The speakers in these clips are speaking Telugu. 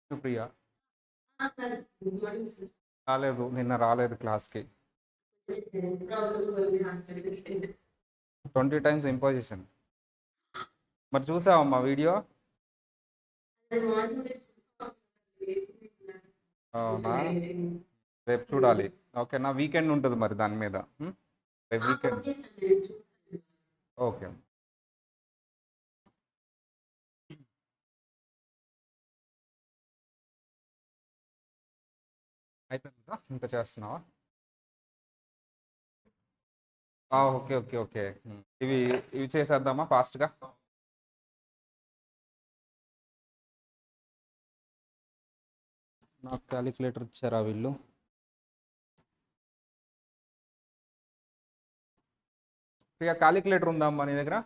సుప్రియ రాలేదు, నిన్న రాలేదు క్లాస్కి. 20 టైమ్స్ ఇంపోజిషన్. మరి చూసావమ్మా వీడియో? అవునా, రేపు చూడాలి. ఓకేనా, వీకెండ్ ఉంటుంది మరి దాని మీద. రేపు వీకెండ్. ఓకే. అయిపోయిందా, ఇంకా చేస్తున్నావా? Okay okay okay. ఇవి ఇవి చేసేద్దామా ఫాస్ట్గా? నాకు క్యాలిక్యులేటర్ ఇచ్చారా వీళ్ళు? ఇక క్యాలిక్యులేటర్ ఉందా అమ్మా నీ దగ్గర?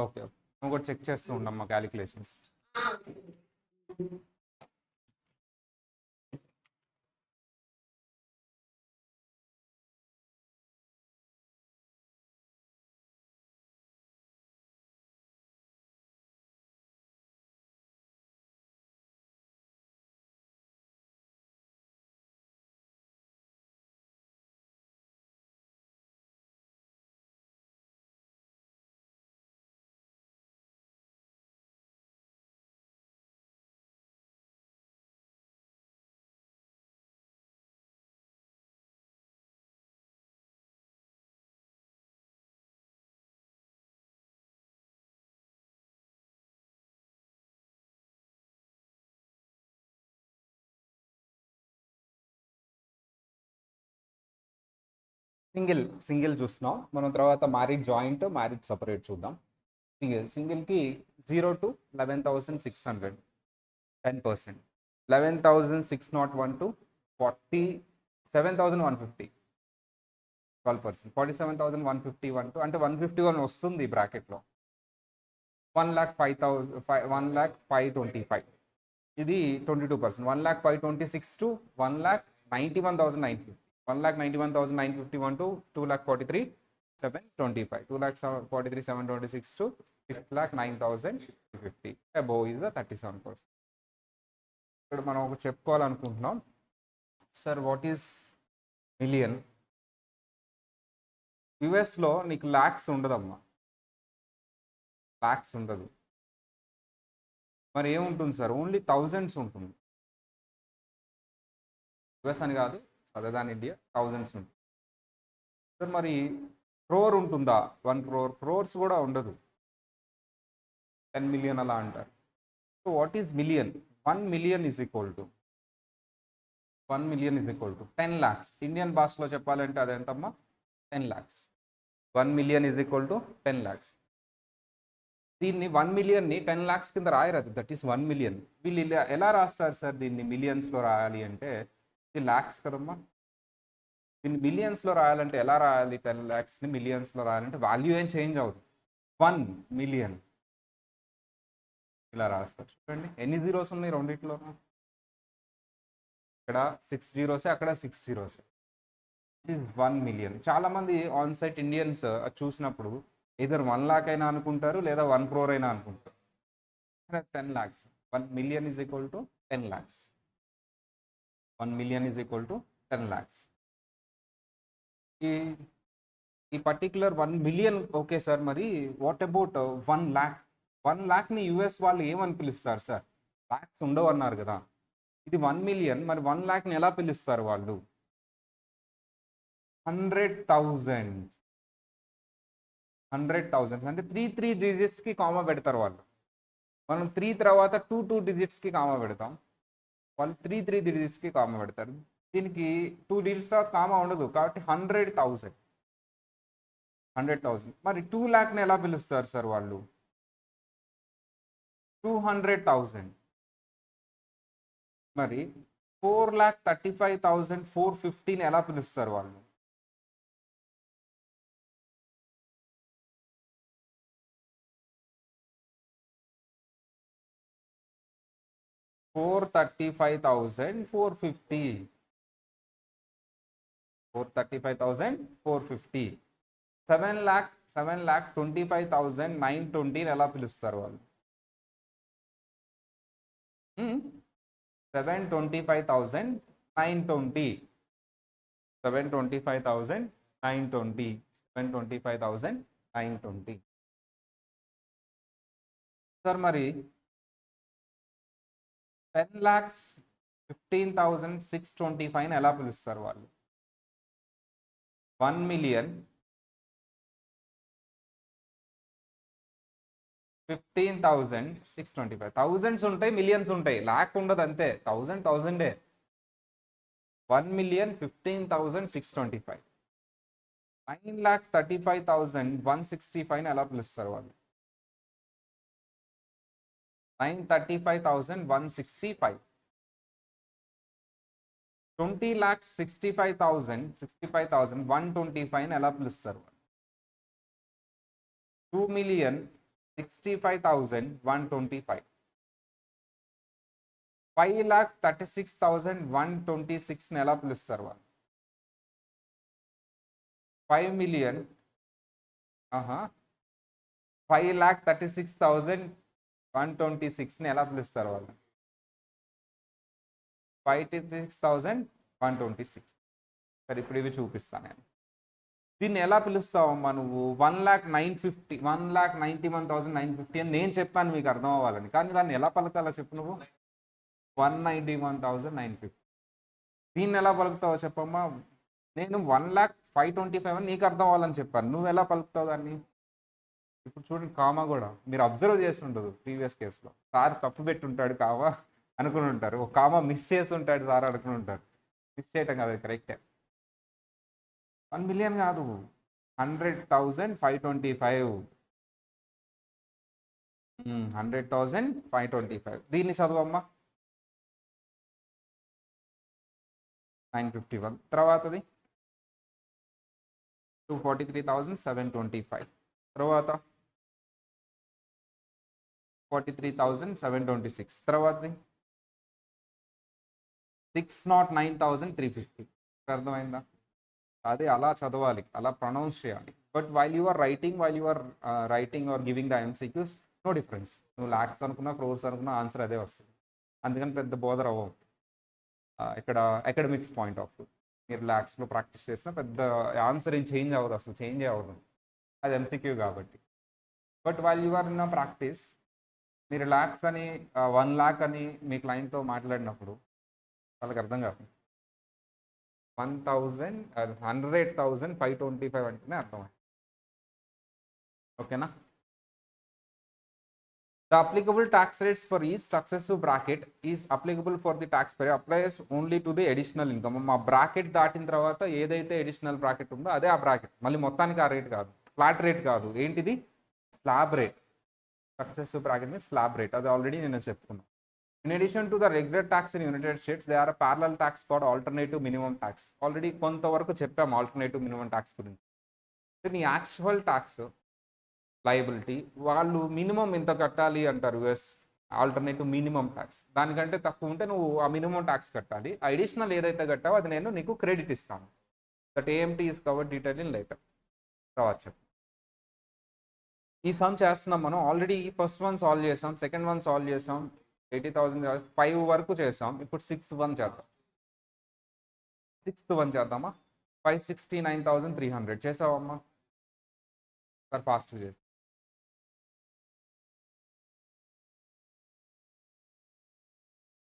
ఓకే, నువ్వు కూడా చెక్ చేస్తూ ఉండమ్మా క్యాలిక్యులేషన్స్. సింగిల్ సింగిల్ చూస్తున్నాం మనం, తర్వాత మ్యారిడ్ జాయింట్, మ్యారిడ్ సపరేట్ చూద్దాం. సింగిల్కి 0 to 11,600, 10%. 11,601 to 47,150, 12%. 47,151 to అంటే 151 వస్తుంది బ్రాకెట్లో. 1,05,000, 1,05,525, ఇది 22%. 1,05,26 to 1,91,950, 1,91,951 to 2,43,725, 2,43,726 to 6,09,050. Above is the 37%. ఇక్కడ మనం ఒక చెప్పుకోవాలనుకుంటున్నాం, సార్ వాట్ ఈస్ మిలియన్? యుఎస్లో నీకు ల్యాక్స్ ఉండదమ్మా, ల్యాక్స్ ఉండదు. మరి ఏముంటుంది సార్? ఓన్లీ థౌజండ్స్ ఉంటుంది. యుఎస్ అని కాదు, అదర్ దాన్ ఇండియా, థౌజండ్స్ ఉంటుంది సార్. మరి క్రోర్ ఉంటుందా? 1 crore, క్రోర్స్ కూడా ఉండదు. 10 million అలా అంటారు. So what is million? 1 million is equal to 10 lakhs. Indian భాషలో చెప్పాలంటే అదెంతమ్మా? 10 lakhs. 1 million is equal to 10 lakhs. దీన్ని 1 millionని 10 lakhs కింద రాయరాదు, దట్ ఈస్ 1 million. వీళ్ళు ఇలా ఎలా రాస్తారు సార్ దీన్ని మిలియన్స్లో రాయాలి అంటే? ఇది ల్యాక్స్ కదమ్మా, దీన్ని మిలియన్స్లో రాయాలంటే ఎలా రాయాలి? 10 lakhsని మిలియన్స్లో రాయాలంటే వాల్యూ ఏం చేంజ్ అవుతుంది, 1 million ఇలా రాస్తారు. చూడండి ఎన్ని జీరోస్ ఉన్నాయి రెండిట్లో, ఇక్కడ 6 zeros, అక్కడ 6 zeros. This is 1 million. చాలామంది ఆన్ సైట్ ఇండియన్స్ చూసినప్పుడు ఇద్దరు 1 lakh అయినా అనుకుంటారు, లేదా 1 crore అయినా అనుకుంటారు. 10 lakhs. 1 million is equal to 10 lakhs. 1 million is equal to 10 lakhs. ఈ పర్టికులర్ 1 million ఓకే సార్, మరి వాట్ అబౌట్ 1 lakh? 1 lakhని యుఎస్ వాళ్ళు ఏమని పిలుస్తారు సార్? ల్యాక్స్ ఉండవు అన్నారు కదా. ఇది 1 million, మరి 1 lakhని ఎలా పిలుస్తారు వాళ్ళు? 100,000. 100,000 అంటే 3 digitsకి కామా పెడతారు వాళ్ళు. మనం 3 తర్వాత 2 digitsకి కామా పెడతాం, వాళ్ళు 3 digitsకి కామా పెడతారు. దీనికి 2 digits కామా ఉండదు కాబట్టి 100,000. 100,000. మరి 2 lakhని ఎలా పిలుస్తారు సార్ వాళ్ళు? 200,000. మరి 4,35,450ని ఎలా పిలుస్తారు వాళ్ళు? 435,450. 435,450. 7,25,920 ఎలా పిలుస్తారు వాళ్ళు? 725,920. 725,920. 725,920. సార్ మరి 10,15,625 ఎలా పిలుస్తారు వాళ్ళు? 1,15,625. థౌజండ్స్ ఉంటాయి, మిలియన్స్ ఉంటాయి, లాక్ ఉండదు, అంతే. థౌజండే. 1,15,625. 9,35,165 ఎలా పిలుస్తారు వాళ్ళు? 9,35,165. 20,65,125 ఎలా పిలుస్తారు? 2,65,125. 5,36,126 ఎలా పిలుస్తారు వాళ్ళు? 5,36,126 ఎలా పిలుస్తారు వాళ్ళు? 56,126. సరే, ఇప్పుడు ఇవి చూపిస్తాను నేను. దీన్ని ఎలా పిలుస్తావమ్మా నువ్వు? 1,09,50, 1,91,950 అని నేను చెప్పాను మీకు అర్థం అవ్వాలని. కానీ దాన్ని ఎలా పలకాలో చెప్పు నువ్వు? 1,91,950. దీన్ని ఎలా పలుకుతావో చెప్పమ్మా. నేను 1,05,25 అని నీకు అర్థం అవ్వాలని చెప్పాను. నువ్వు ఎలా పలుకుతావు దాన్ని? ఇప్పుడు చూడండి, కామా కూడా మీరు అబ్జర్వ్ చేసి ఉండదు. ప్రీవియస్ కేసులో సార్ తప్పు పెట్టుంటాడు, కామా అనుకుని ఉంటారు. ఒక కామా మిస్ చేసి ఉంటాడు సార్ అనుకుని ఉంటారు. మిస్ చేయటం కాదు, కరెక్టే. 1 మిలియన్ కాదు, 100,525. 100,525. దీన్ని చదువమ్మా. 951. తర్వాతది 243,725. తర్వాత 43,726. తర్వాతది 609,350. అర్థమైందా? అదే అలా చదవాలి, అలా ప్రొనౌన్స్ చేయాలి. But while you are writing or giving the MCQs, no difference. నువ్వు ల్యాక్స్ అనుకున్నా, క్రోర్స్ అనుకున్నా, ఆన్సర్ అదే వస్తుంది. అందుకని పెద్ద బోధర్ అవ్వవు. ఇక్కడ అకాడమిక్స్ పాయింట్ ఆఫ్ వ్యూ మీరు ల్యాక్స్లో ప్రాక్టీస్ చేసినా పెద్ద ఆన్సర్ ఏం చేంజ్ అవ్వదు, అసలు చేంజ్ అవ్వదు. అది ఎంసీక్యూ కాబట్టి. But while you are in a practice, మీరు ల్యాక్స్ అని 1 lakh అని మీ క్లయింట్తో మాట్లాడినప్పుడు వాళ్ళకి అర్థం కాదు. 100,525 అంటేనే అర్థమైంది. ఓకేనా? The applicable tax rates for each successive bracket is applicable for the taxpayer applies only to the additional income. మా బ్రాకెట్ దాటిన తర్వాత ఏదైతే అడిషనల్ బ్రాకెట్ ఉందో అదే ఆ బ్రాకెట్. మళ్ళీ మొత్తానికి ఆ రేట్ కాదు, ఫ్లాట్ రేట్ కాదు. ఏంటిది? Slab rate. సక్సెసివ్ బ్రాకెట్ మీద స్లాబ్ రేట్, అది ఆల్రెడీ నేను చెప్పుకున్నాను. In addition to the regular tax in United States, there are a parallel tax called alternative minimum tax. Already కొంతవరకు చెప్పాము ఆల్టర్నేటివ్ మినిమం ట్యాక్స్ గురించి. నీ యాక్చువల్ ట్యాక్స్ లయబిలిటీ వాళ్ళు మినిమం ఎంత కట్టాలి అంటారు. US alternative minimum tax. దానికంటే తక్కువ ఉంటే నువ్వు ఆ మినిమం ట్యాక్స్ కట్టాలి. అడిషనల్ ఏదైతే కట్టావో అది నేను నీకు క్రెడిట్ ఇస్తాను. That AMT is covered detail in later. తర్వాత చెప్పు. ఈ సమ్ చేస్తున్నాం మనం. ఆల్రెడీ ఫస్ట్ వన్ సాల్వ్ చేసాం, సెకండ్ వన్ సాల్వ్ చేసాం. 80,000 5 వరకు చేసాం. ఇప్పుడు 6th వన్ చేద్దాం. 6th వన్ చేద్దామా? 569,300 చేసావమ్మా? సార్ ఫాస్ట్గా చేసాం.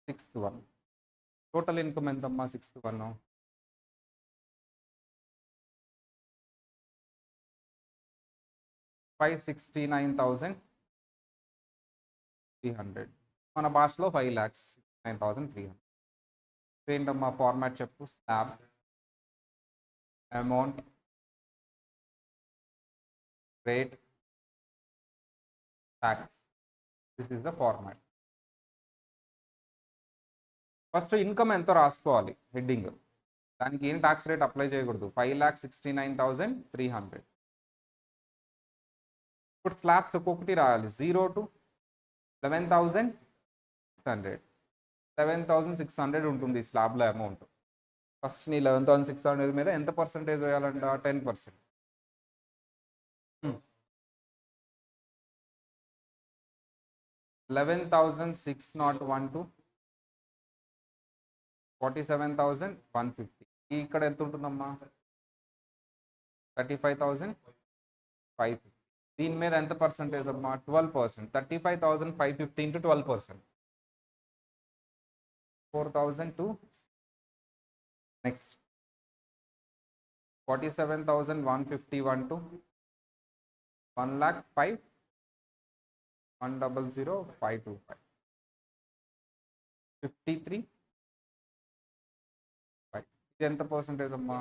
6th వన్ టోటల్ ఇన్కమ్ ఎంతమ్మా? 6th one 569,300. మన భాషలో 5,69,300. ఏంటమ్మా ఫార్మాట్ చెప్పు. Slab, amount, rate, tax. This is the format. First income ఎంతో రాసుకోవాలి హెడ్డింగ్. దానికి ఏం ట్యాక్స్ రేట్ అప్లై చేయకూడదు. 5,69,300. ఇప్పుడు స్లాబ్స్ ఒక్కొక్కటి రాయాలి. 0 to 11,600. 11,600 ఉంటుంది స్లాబ్లో అమౌంట్. ఫస్ట్ నీ 11,600 మీద ఎంత పర్సంటేజ్ వేయాలంట? 10%. 11,601 to 47,150. ఇక్కడ ఎంత ఉంటుందమ్మా? 35,550. దీని మీద ఎంత పర్సెంటేజ్ అమ్మా? 12%. 35,550 into 12%. 4,002. Next 47,151 to 1,05,100,525. 53. ఇది ఎంత పర్సెంటేజ్ అమ్మా?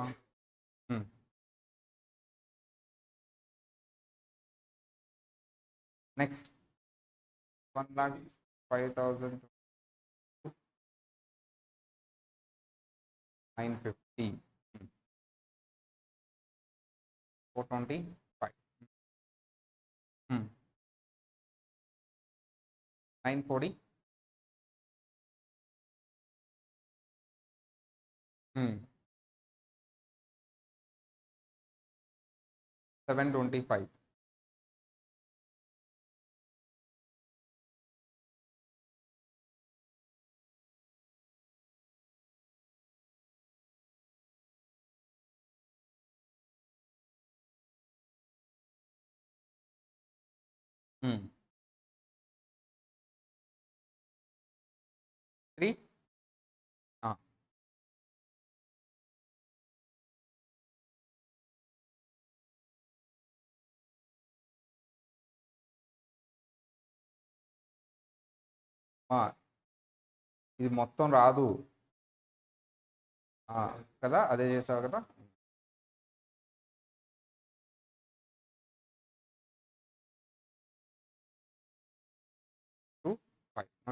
నెక్స్ట్ 1,05,950. 425. 940. 725. 3. ఇది మొత్తం రాదు కదా, అదే చేసావు కదా.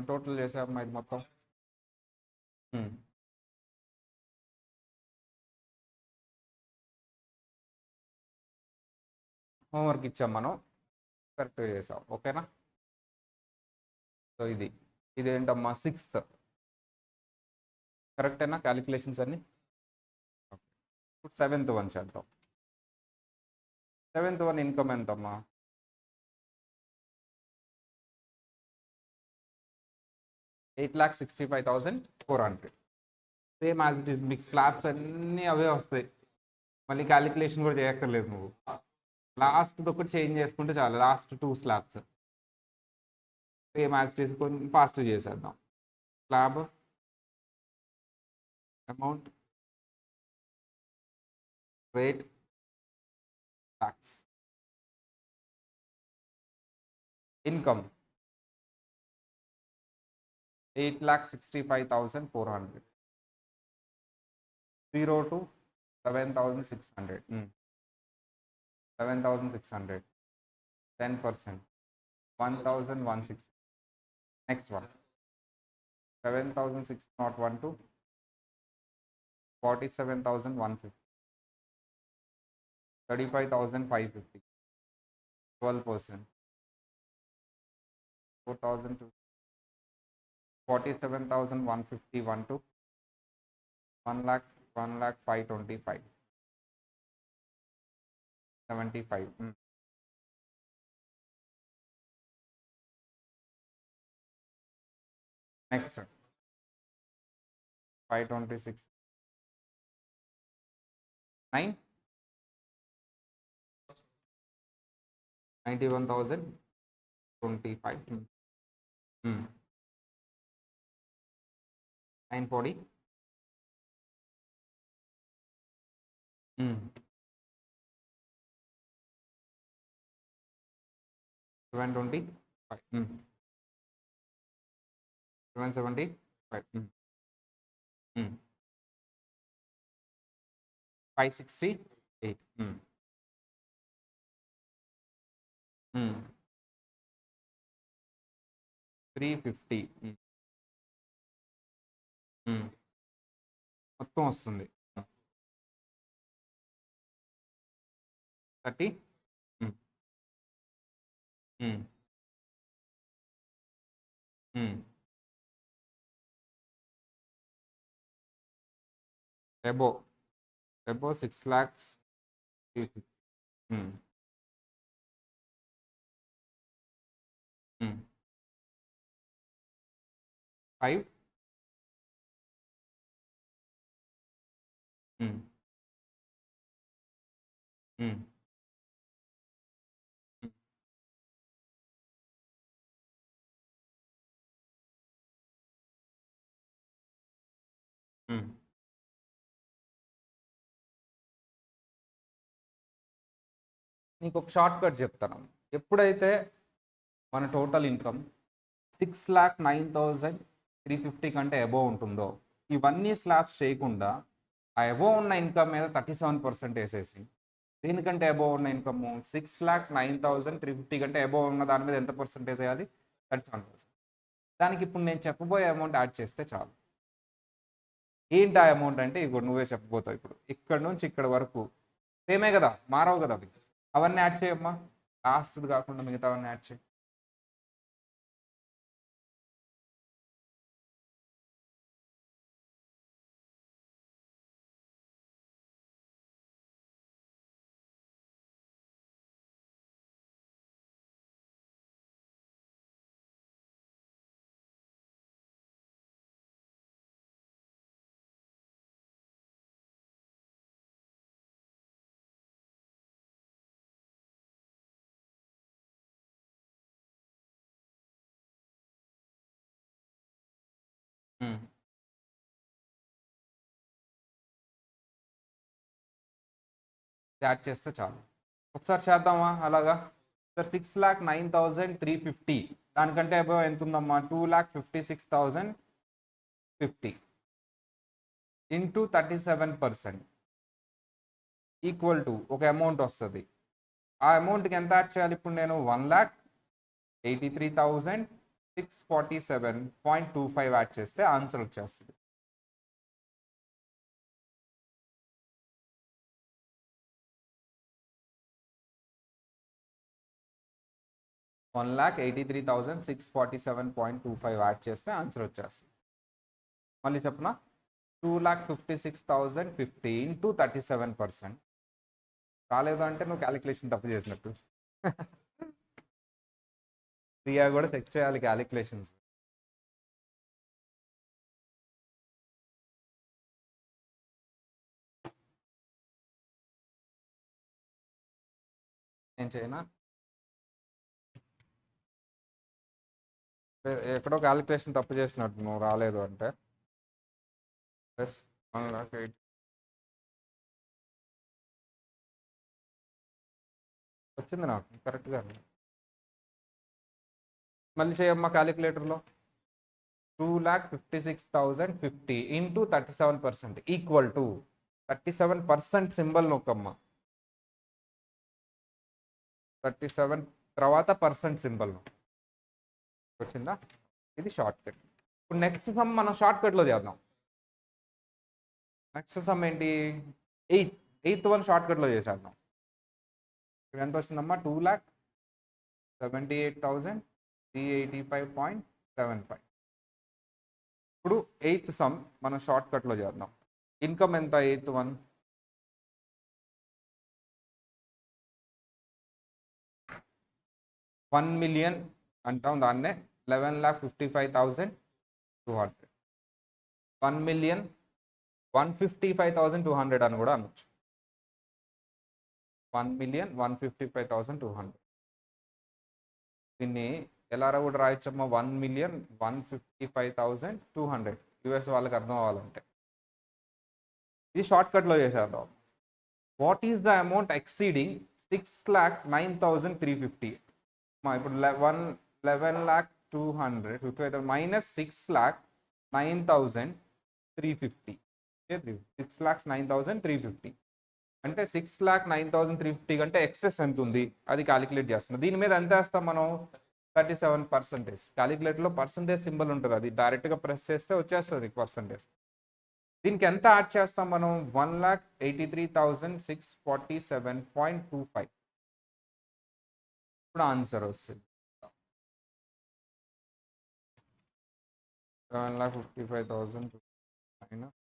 టోటల్ చేసామమ్మా ఇది మొత్తం. హోంవర్క్ ఇచ్చాం మనం, కరెక్ట్గా చేసాం. ఓకేనా? సో ఇదేంటమ్మా? 6th. కరెక్టేనా క్యాలిక్యులేషన్స్ అన్ని? ఇప్పుడు 7th వన్ చేద్దాం. 7th వన్ ఇన్కమ్ ఎంతమ్మా? 8,65,400. Same as it is. మీకు స్లాబ్స్ అన్నీ అవే వస్తాయి, మళ్ళీ క్యాలిక్యులేషన్ కూడా చేయక్కర్లేదు నువ్వు. లాస్ట్ ఒకటి చేంజ్ చేసుకుంటే చాలు. Last 2 slabs same as it is. కొంచెం ఫాస్ట్ చేసేద్దాం. Slab amount, rate, tax, income 8,65,400. 0 to 7,600. 7,600. 10%. 1,160. Next one. 7,601 to 47,150. 35,550. 12%. 4,002. 47,151 to 1,05,525. 75. Next 526. 9. 91,025. 940. 725. 775. 568. 350. మొత్తం వస్తుంది 30. Above 6 lakhs. 350. 5. నీకు ఒక షార్ట్ కట్ చెప్తాను. ఎప్పుడైతే మన టోటల్ ఇన్కమ్ 6,09,350 కంటే అబోవ్ ఉంటుందో, ఇవన్నీ స్లాబ్స్ చేయకుండా ఆ అబోవ్ ఉన్న ఇన్కమ్ మీద 37% వేసేసి, దీనికంటే అబోవ్ ఉన్న ఇన్కమ్ 6,09,350 కంటే అబోవ్ ఉన్న దాని మీద ఎంత పర్సెంటేజ్ వేయాలి? 37%. దానికి ఇప్పుడు నేను చెప్పబోయే అమౌంట్ యాడ్ చేస్తే చాలు. ఏంటి ఆ అమౌంట్ అంటే ఇగో నువ్వే చెప్పబోతావు. ఇప్పుడు ఇక్కడ నుంచి ఇక్కడ వరకు సేమే కదా, మారవు కదా అవి. అవన్నీ యాడ్ చేయమ్మా, లాస్ట్ది కాకుండా మిగతా అవన్నీ యాడ్ చేయి. యాడ్ చేస్తే చాలు. ఒకసారి చేద్దామా అలాగా? సార్ 6,09,350 దానికంటే అబోవ్ ఎంత ఉందమ్మా? 2,56,050 ఇంటూ 37% ఈక్వల్ టు ఒక అమౌంట్ వస్తుంది. ఆ అమౌంట్కి ఎంత యాడ్ చేయాలి ఇప్పుడు నేను? 1,83,647.25 యాడ్ చేస్తే ఆన్సర్ వచ్చేస్తుంది. $1,83,647.25 యాడ్ చేస్తే ఆన్సర్ వచ్చేస్తుంది. మళ్ళీ చెప్పనా? 2,56,050 ఇంటూ 37%. రాలేదు అంటే నువ్వు క్యాలిక్యులేషన్ తప్పు చేసినట్టు. ప్రియా కూడా చెక్ చేయాలి క్యాలిక్యులేషన్స్. ఏం చేయనా? ఎక్కడో క్యాలిక్యులేషన్ తప్పు చేసినట్టు నువ్వు రాలేదు అంటే. ఎస్ 1,08,000 వచ్చింది నాకు కరెక్ట్గా. మళ్ళీ చేయమ్మా క్యాలిక్యులేటర్లో. 2,56,050 ఇంటూ 37% ఈక్వల్ టు 37% సింబల్ నొక్కమ్మా. 37 తర్వాత పర్సెంట్ సింబల్ వచ్చిందా? ఇది షార్ట్ కట్. ఇప్పుడు నెక్స్ట్ సమ్ మనం షార్ట్ కట్లో చేద్దాం. నెక్స్ట్ సమ్ ఏంటి? 8th వన్ షార్ట్ కట్లో చేసేద్దాం. ఇక్కడ ఎంత వచ్చిందమ్మా? 2,78,385.75. ఇప్పుడు 8th సమ్ మనం షార్ట్ కట్లో చేద్దాం. ఇన్కమ్ ఎంత? 8th వన్ 1 million అంటాం, దాన్నే 11,55,200. 1,155,200 అని కూడా అనొచ్చు. 1,155,200. దీన్ని ఎలా కూడా రాయొచ్చమ్మా? 1,155,200 యూఎస్ వాళ్ళకి అర్థం అవ్వాలంటే. ఇది షార్ట్ కట్లో చేసేద్దాం. What is the amount exceeding 6,09,350? ఇప్పుడు 11,200 మైనస్ 6,09,350. 6,09,350 అంటే 6,09,350 కంటే ఎక్సెస్ ఎంత ఉంది అది క్యాలిక్యులేట్ చేస్తున్నాం. దీని మీద ఎంత వేస్తాం మనం? 37%. క్యాలిక్యులేటర్లో పర్సంటేజ్ సింబల్ ఉంటుంది, అది డైరెక్ట్గా ప్రెస్ చేస్తే వచ్చేస్తుంది పర్సంటేజ్. దీనికి ఎంత యాడ్ చేస్తాం మనం? 1,83,647.25. ఇప్పుడు ఆన్సర్ వస్తుంది 7,55,000 మైనస్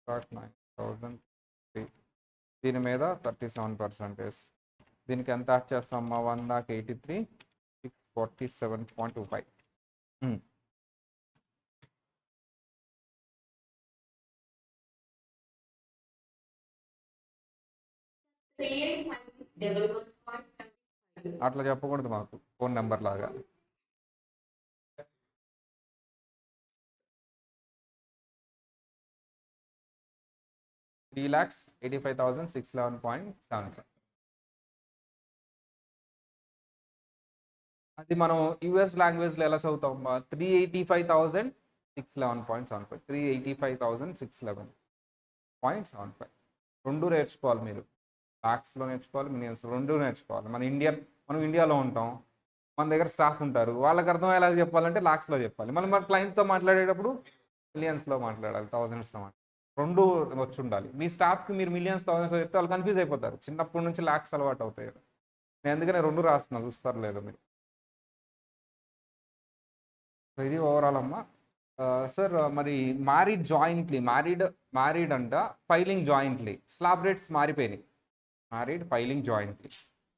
9,000. దీని మీద 37%. దీనికి ఎంత యాడ్ చేస్తామమ్మా? 1,83,647.25. అట్లా చెప్పకూడదు మాకు ఫోన్ నెంబర్ లాగా. 3,85,611.75. అది మనం యూఎస్ లాంగ్వేజ్లో ఎలా చదువుతాం? 385,611.75. 385,611.75. రెండు నేర్చుకోవాలి మీరు. లాక్స్లో నేర్చుకోవాలి, మిలియన్స్ రెండు నేర్చుకోవాలి. మనం ఇండియాలో ఉంటాం, మన దగ్గర స్టాఫ్ ఉంటారు, వాళ్ళకి అర్థమయ్యేలా చెప్పాలంటే లాక్స్లో చెప్పాలి. మన క్లయింట్తో మాట్లాడేటప్పుడు మిలియన్స్లో మాట్లాడాలి, థౌజండ్స్లో మాట్లాడాలి. రెండు వచ్చి ఉండాలి. మీ స్టాఫ్కి మీరు మిలియన్స్ థౌజండ్స్లో చెప్తే వాళ్ళు కన్ఫ్యూజ్ అయిపోతారు. చిన్నప్పటి నుంచి లాక్స్ అలవాటు అవుతాయి. నేను అందుకనే రెండు రాస్తున్నా, చూస్తారు లేదు మీరు. సో ఇది ఓవరాల్ అమ్మ. సార్ మరి మ్యారీడ్ అంట ఫైలింగ్ జాయింట్లీ స్లాబ్ రేట్స్ మారిపోయినాయి. మ్యారీడ్ ఫైలింగ్ జాయింట్లీ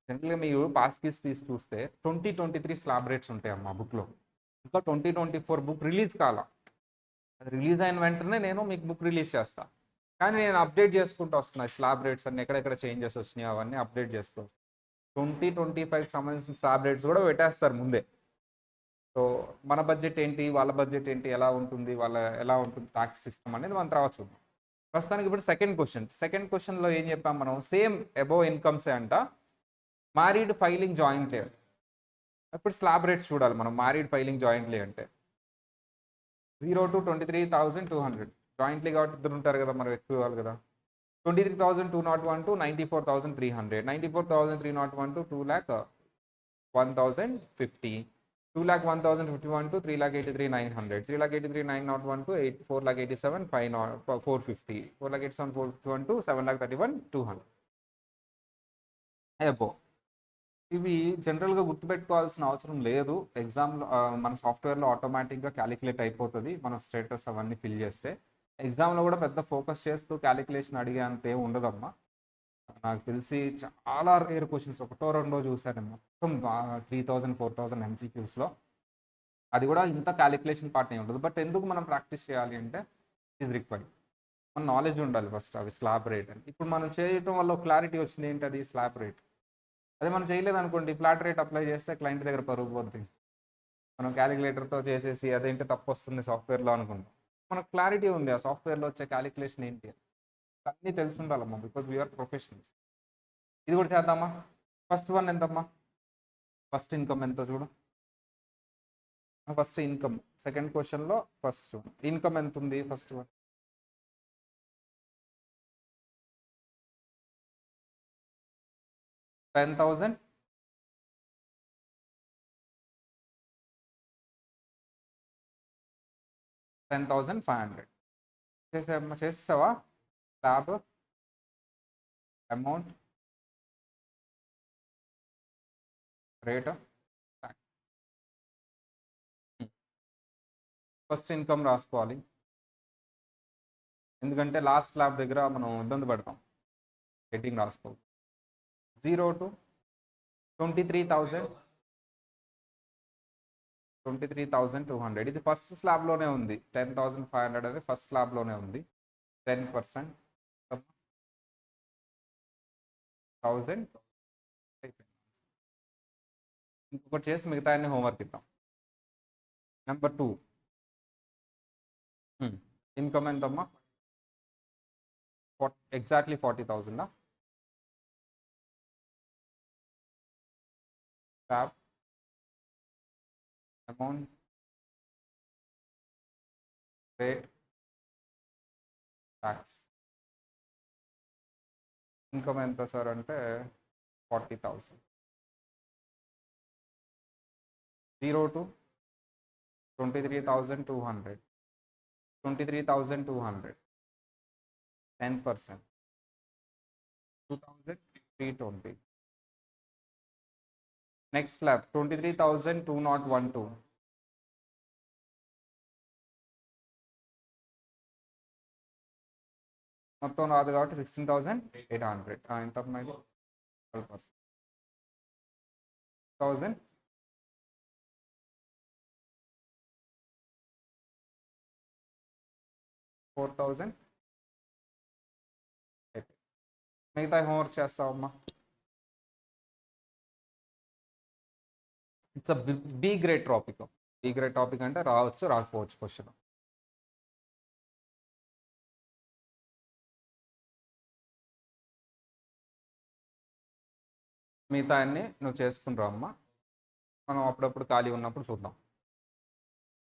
జనరల్గా మీరు పాస్ కీస్ తీసి చూస్తే 2023 స్లాబ్ రేట్స్ ఉంటాయి అమ్మా బుక్లో. ఇంకా 2024 బుక్ రిలీజ్ కాల. అది రిలీజ్ అయిన వెంటనే నేను మీకు బుక్ రిలీజ్ చేస్తాను. కానీ నేను అప్డేట్ చేసుకుంటూ వస్తున్నాను స్లాబ్ రేట్స్ అన్ని ఎక్కడెక్కడ చేంజెస్ వచ్చినాయి అవన్నీ అప్డేట్ చేస్తూ వస్తాను. 2025కి సంబంధించిన స్లాబ్ రేట్స్ కూడా పెట్టేస్తారు ముందే. సో మన బడ్జెట్ ఏంటి, వాళ్ళ బడ్జెట్ ఏంటి, ఎలా ఉంటుంది, ఎలా ఉంటుంది ట్యాక్స్ సిస్టమ్ అనేది మనం తర్వాత చూద్దాం. ప్రస్తుతానికి ఇప్పుడు సెకండ్ క్వశ్చన్లో ఏం చెప్పాం మనం? సేమ్ అబోవ్ ఇన్కమ్సే అంట, మ్యారీడ్ ఫైలింగ్ జాయింట్లీ. ఇప్పుడు స్లాబ్ రేట్స్ చూడాలి మనం. మ్యారీడ్ ఫైలింగ్ జాయింట్లీ అంటే 0 to 23,200 జాయింట్లీ కాబట్టి ఇద్దరు ఉంటారు కదా, మరి ఎక్కువ ఇవ్వాలి కదా. 23,201 to 94,300, 94,301 to 2,01,050, 2,01,051 to 3,83,900, 3,83,901 to 4,87,450, 4,87,451 to 7,31,200 అబో. ఇవి జనరల్గా గుర్తుపెట్టుకోవాల్సిన అవసరం లేదు. ఎగ్జామ్లో మన సాఫ్ట్వేర్లో ఆటోమేటిక్గా క్యాలిక్యులేట్ అయిపోతుంది మనం స్టేటస్ అవన్నీ ఫిల్ చేస్తే. ఎగ్జామ్లో కూడా పెద్ద ఫోకస్ చేస్తూ క్యాలిక్యులేషన్ అడిగే అంత ఏం ఉండదమ్మా. నాకు తెలిసి చాలా రేర్ క్వశ్చన్స్, ఒకటో రెండో చూశాను మొత్తం 3,000 4,000 ఎంసీక్యూస్లో. అది కూడా ఇంత క్యాలిక్యులేషన్ పార్ట్ ఏమి ఉండదు. బట్ ఎందుకు మనం ప్రాక్టీస్ చేయాలి అంటే ఈజ్ రిక్వైర్డ్. మన నాలెడ్జ్ ఉండాలి ఫస్ట్ అవి స్లాబ్ రేట్ అని. ఇప్పుడు మనం చేయటం వల్ల క్లారిటీ వచ్చింది ఏంటి, అది స్లాబ్ రేట్. అదే మనం చేయలేదు అనుకోండి, ఫ్లాట్ రేట్ అప్లై చేస్తే క్లయింట్ దగ్గర పరుగు పోతుంది. మనం క్యాలిక్యులేటర్తో చేసేసి అదేంటి తప్పు వస్తుంది సాఫ్ట్వేర్లో అనుకుంటాం. మనకు క్లారిటీ ఉంది ఆ సాఫ్ట్వేర్లో వచ్చే క్యాలిక్యులేషన్ ఏంటి అన్నీ తెలిసి ఉండాలమ్మా, బికాజ్ వీఆర్ ప్రొఫెషనల్స్. ఇది కూడా చేద్దామా? ఫస్ట్ వన్ ఎంతమ్మా? ఫస్ట్ ఇన్కమ్ ఎంతో చూడు. ఫస్ట్ ఇన్కమ్ సెకండ్ క్వశ్చన్లో ఫస్ట్ ఇన్కమ్ ఎంత ఉంది? ఫస్ట్ వన్ 10,000, 10,500 చేసేసావా? Slab amount rate first income రాసుకోవాలి, ఎందుకంటే లాస్ట్ స్లాబ్ దగ్గర మనం ఇబ్బంది పడతాం. హెడ్డింగ్ రాసుకోవాలి. 0 to 23,200 ఇది ఫస్ట్ స్లాబ్లోనే ఉంది. 10,500 అనేది ఫస్ట్ స్లాబ్లోనే ఉంది. 10% 1,000. ఇంకొకటి చేసి మిగతా అన్ని హోంవర్క్ ఇద్దాం. నెంబర్ 2 ఇన్కమ్ ఎంతమ్మా? Exactly 40,000. Slab amount rate tax. Income ఎంత సార్ అంటే 40,000. 0 to 23,200, 23,200 10%, 2,320. నెక్స్ట్ స్లాబ్ 23,212, మొత్తం రాదు కాబట్టి 16,800. ఎంత ఇది 12%, 1,000, 4,000. మిగతా హోంవర్క్ చేస్తావమ్మా. It's a B grade topic. B grade topic అంటే రావచ్చు రాకపోవచ్చు క్వశ్చన్. మిగతా అన్ని నువ్వు చేసుకుని అమ్మా. మనం అప్పుడప్పుడు ఖాళీ ఉన్నప్పుడు చూద్దాం.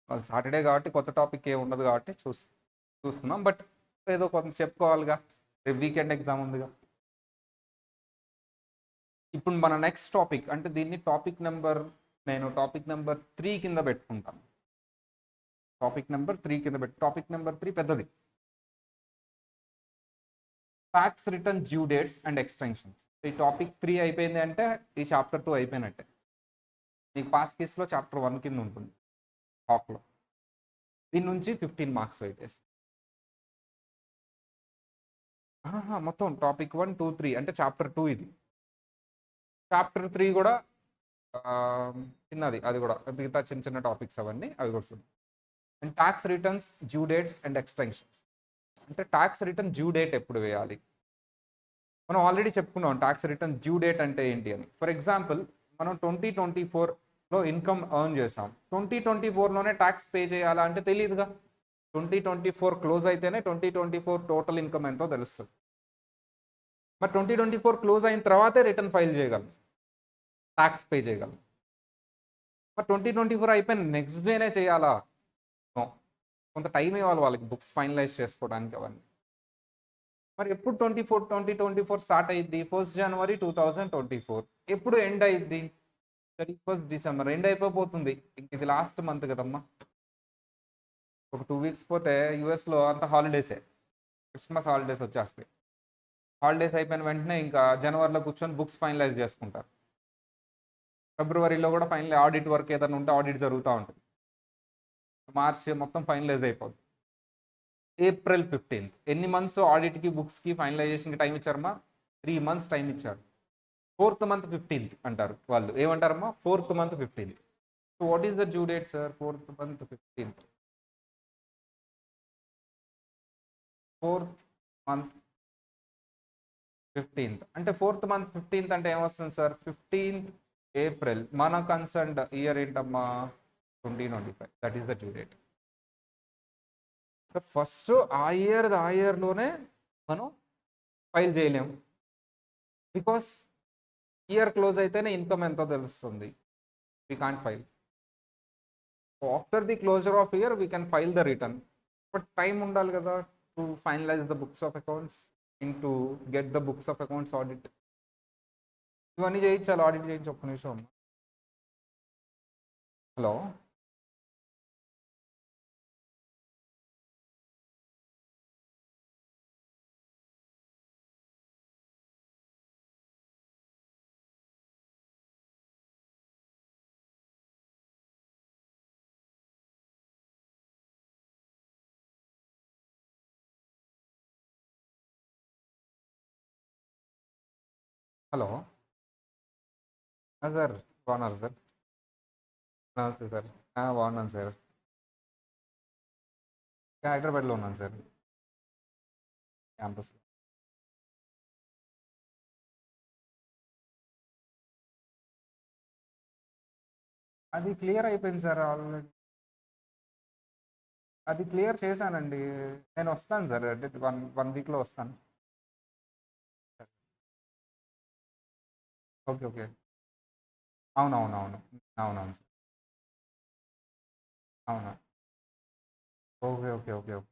వాళ్ళు సాటర్డే కాబట్టి కొత్త టాపిక్ ఏమి ఉండదు కాబట్టి చూస్తున్నాం. బట్ ఏదో కొంత చెప్పుకోవాలిగా, రేపు వీకెండ్ ఎగ్జామ్ ఉందిగా. ఇప్పుడు మన నెక్స్ట్ టాపిక్ అంటే దీన్ని నేను టాపిక్ నెంబర్ 3 కింద పెట్టుకుంటాను. టాపిక్ నెంబర్ 3 పెద్దది. Tax return due dates and extensions. ఈ టాపిక్ 3 అయిపోయింది అంటే ఈ చాప్టర్ 2 అయిపోయినట్టే. మీకు పాస్ కేసులో చాప్టర్ 1 కింద ఉంటుంది టాక్లో. దీని నుంచి 15 మార్క్స్ వెయిటేజ్. మొత్తం టాపిక్ 1, 2, 3 అంటే చాప్టర్ 2 ఇది. చాప్టర్ 3 కూడా చిన్నది, అది కూడా మిగతా చిన్న చిన్న టాపిక్స్ అవన్నీ అవి కూడా చూడండి. And tax returns due dates and extensions. అంటే ట్యాక్స్ రిటర్న్ డ్యూ డేట్ ఎప్పుడు వేయాలి? మనం ఆల్రెడీ చెప్పుకున్నాం ట్యాక్స్ రిటర్న్ డ్యూ డేట్ అంటే ఏంటి అని. ఫర్ ఎగ్జాంపుల్ మనం 2024లో ఇన్కమ్ ఎర్న్ చేసాం, 2024లోనే ట్యాక్స్ పే చేయాలా అంటే తెలియదుగా. 2024 క్లోజ్ అయితేనే 2024 టోటల్ ఇన్కమ్ ఎంతో తెలుస్తుంది. మరి 2024 క్లోజ్ అయిన తర్వాతే రిటర్న్ ఫైల్ చేయగలం, ట్యాక్స్ పే చేయగలం. మరి 2024 అయిపోయిన నెక్స్ట్ డేనే చేయాలా? కొంత టైం ఇవ్వాలి వాళ్ళకి బుక్స్ ఫైనలైజ్ చేసుకోవడానికి అవన్నీ. మరి ఎప్పుడు 2024 స్టార్ట్ అయ్యిద్ది? 1 జనవరి 2024. ఎప్పుడు ఎండ్ అయ్యిద్ది? 31 డిసెంబర్. ఎండ్ అయిపోతుంది. ఇది లాస్ట్ మంత్ కదమ్మా. ఒక 2 వీక్స్ పోతే యూఎస్లో అంత హాలిడేసే, క్రిస్మస్ హాలిడేస్ వచ్చేస్తాయి. హాలిడేస్ అయిపోయిన వెంటనే ఇంకా జనవరిలో కూర్చొని బుక్స్ ఫైనలైజ్ చేసుకుంటారు. ఫిబ్రవరిలో కూడా ఫైనల్ ఆడిట్ వర్క్ ఏదైనా ఉంటే ఆడిట్ జరుగుతూ ఉంటుంది. మార్చ్ మొత్తం ఫైనలైజ్ అయిపోతుంది. ఏప్రిల్ 15. ఎన్ని మంత్స్ ఆడిట్కి బుక్స్కి ఫైనలైజేషన్కి టైం ఇచ్చారమ్మా? 3 months టైం ఇచ్చారు. 4th month 15th అంటారు వాళ్ళు. ఏమంటారమ్మా? 4th month 15th. So what is the due date sir? 4th month 15th. 4th month 15th అంటే 4th month 15th అంటే ఏమొస్తుంది సార్? 15th April. మన కన్సర్న్డ్ ఇయర్ ఏంటమ్మా? 2025. That is the due date. Sir first ఆ ఇయర్లోనే మనం ఫైల్ చేయలేము, బికాస్ ఇయర్ క్లోజ్ అయితేనే ఇన్కమ్ ఎంతో తెలుస్తుంది. We can't file. After the closure of year we can file the return. But time ఉండాలి కదా to finalize the books of accounts and to get the books of accounts audit. ఇవన్నీ చేయించాలి, ఆడిట్ చేయించి. ఒక్క నిమిషం. హలో, హలో సార్, బాగున్నారు సార్? నమస్తే సార్. బాగున్నాను సార్. హైదరాబాద్లో ఉన్నాను సార్, క్యాంపస్లో. అది క్లియర్ అయిపోయింది సార్ ఆల్రెడీ. అది క్లియర్ చేశానండి. నేను వస్తాను సార్, అంటే వన్ వీక్లో వస్తాను. Okay okay. అవునవునవును. అవునవును సార్. అవును. Okay okay okay okay.